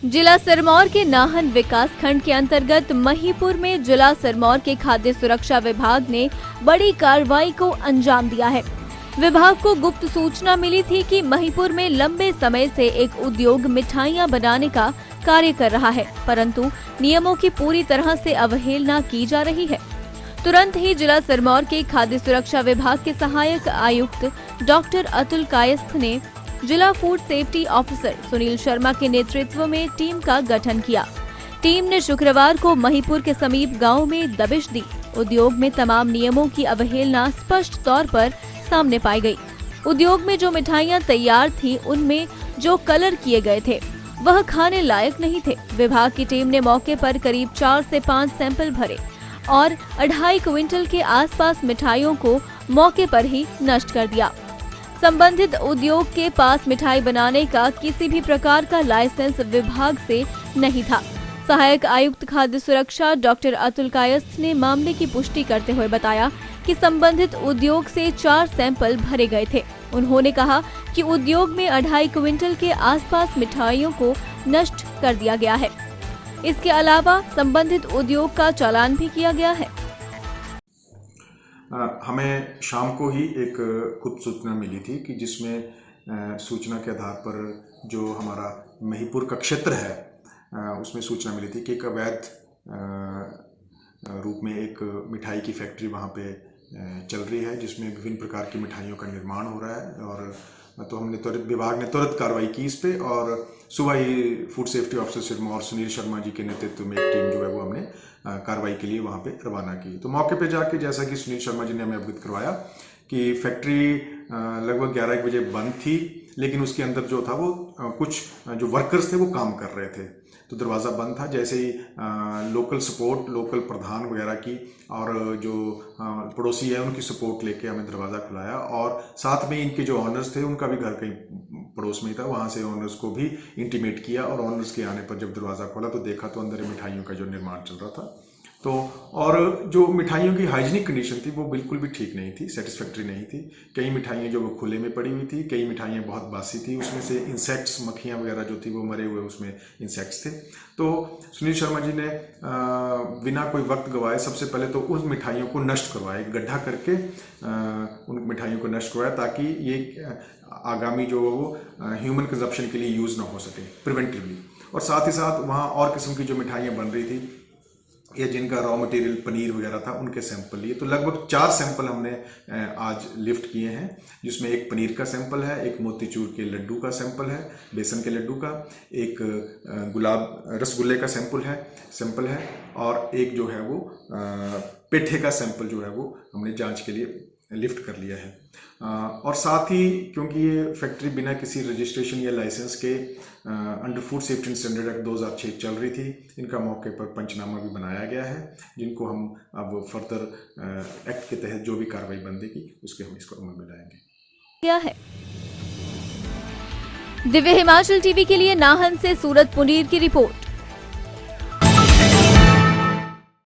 जिला सिरमौर के नाहन विकास खंड के अंतर्गत महीपुर में जिला सिरमौर के खाद्य सुरक्षा विभाग ने बड़ी कार्रवाई को अंजाम दिया है। विभाग को गुप्त सूचना मिली थी कि महीपुर में लंबे समय से एक उद्योग मिठाइयां बनाने का कार्य कर रहा है, परंतु नियमों की पूरी तरह से अवहेलना की जा रही है। तुरंत ही जिला सिरमौर के खाद्य सुरक्षा विभाग के सहायक आयुक्त डॉक्टर अतुल कायस्थ ने जिला food safety officer Sunil Sharma के नेतृत्व में टीम का गठन किया। टीम ने शुक्रवार को महीपुर के समीप गांव में दबिश दी। उद्योग में तमाम नियमों की अवहेलना स्पष्ट तौर पर सामने पाई गई। उद्योग में जो मिठाइयां तैयार थी, उनमें जो कलर किए गए थे वह खाने लायक नहीं थे। विभाग की टीम ने मौके पर करीब 4 से 5 सैंपल भरे और 2.5 क्विंटल के आसपास मिठाइयों को मौके पर ही नष्ट कर दिया। संबंधित उद्योग के पास मिठाई बनाने का किसी भी प्रकार का लाइसेंस विभाग से नहीं था। सहायक आयुक्त खाद्य सुरक्षा डॉक्टर अतुल कायस्थ ने मामले की पुष्टि करते हुए बताया कि संबंधित उद्योग से 4 सैंपल भरे गए थे। उन्होंने कहा कि उद्योग में 2.5 क्विंटल के आसपास मिठाइयों को नष्ट कर दिया गया है। इसके अलावा संबंधित उद्योग का चालान भी किया गया है। हमें शाम को ही एक गुप्त सूचना मिली थी कि जिसमें सूचना के आधार पर जो हमारा महीपुर का क्षेत्र है उसमें सूचना मिली थी कि एक अवैध रूप में एक मिठाई की फैक्ट्री वहाँ पे चल रही है, जिसमें विभिन्न प्रकार की मिठाइयों का निर्माण हो रहा है। और तो हमने विभाग ने तुरंत कार्रवाई की इस पे, और सुबह ही food safety officer Sirmaur Sunil Sharma ji के नेतृत्व में एक टीम जो है वो हमने कार्रवाई के लिए वहाँ पे रवाना की। तो मौके पे जाके जैसा कि सुनील शर्मा जी ने हमें अवगत करवाया कि फैक्ट्री लगभग 11 बजे बंद थी, लेकिन उसके अंदर जो था वो कुछ जो वर्कर्स थे वो काम कर रहे थे, तो दरवाज़ा बंद था। जैसे ही लोकल सपोर्ट, लोकल प्रधान वगैरह की और जो पड़ोसी है उनकी सपोर्ट लेके हमें दरवाज़ा खुलाया, और साथ में इनके जो ऑनर्स थे उनका भी घर कहीं पड़ोस में ही था, वहाँ से ऑनर्स को भी इंटीमेट किया। और ऑनर्स के आने पर जब दरवाज़ा खोला तो देखा तो अंदर मिठाइयों का जो निर्माण चल रहा था। तो और जो मिठाइयों की हाइजीनिक कंडीशन थी वो बिल्कुल भी ठीक नहीं थी, सेटिस्फैक्ट्री नहीं थी। कई मिठाइयाँ जो वो खुले में पड़ी हुई थी, कई मिठाइयाँ बहुत बासी थी, उसमें से इंसेक्ट्स, मक्खियाँ वगैरह जो थी वो मरे हुए उसमें इंसेक्ट्स थे। तो सुनील शर्मा जी ने बिना कोई वक्त गवाए सबसे पहले तो उन मिठाइयों को नष्ट करवाया, गड्ढा करके उन मिठाइयों को नष्ट करवाया ताकि ये आगामी जो वो ह्यूमन कंजप्शन के लिए यूज़ ना हो सके प्रिवेंटिवली। और साथ ही साथ वहाँ और किस्म की जो मिठाइयाँ बन रही थी या जिनका रॉ मटेरियल पनीर वगैरह था उनके सैंपल लिए। तो लगभग 4 सैंपल हमने आज लिफ्ट किए हैं, जिसमें एक पनीर का सैंपल है, एक मोतीचूर के लड्डू का सैंपल है, बेसन के लड्डू का, एक रसगुल्ले का सैंपल है और एक जो है वो पेठे का सैंपल जो है वो हमने जांच के लिए लिफ्ट कर लिया है। और साथ ही क्योंकि ये फैक्ट्री बिना किसी रजिस्ट्रेशन या लाइसेंस के under food safety and standard act 2006 चल रही थी, इनका मौके पर पंचनामा भी बनाया गया है, जिनको हम अब फर्दर एक्ट के तहत जो भी कार्रवाई बनेगी उसके हम इसको अमल में लाएंगे। क्या है दिव्य हिमाचल टीवी के लिए नाहन से सूरत पुनीर की रिपोर्ट।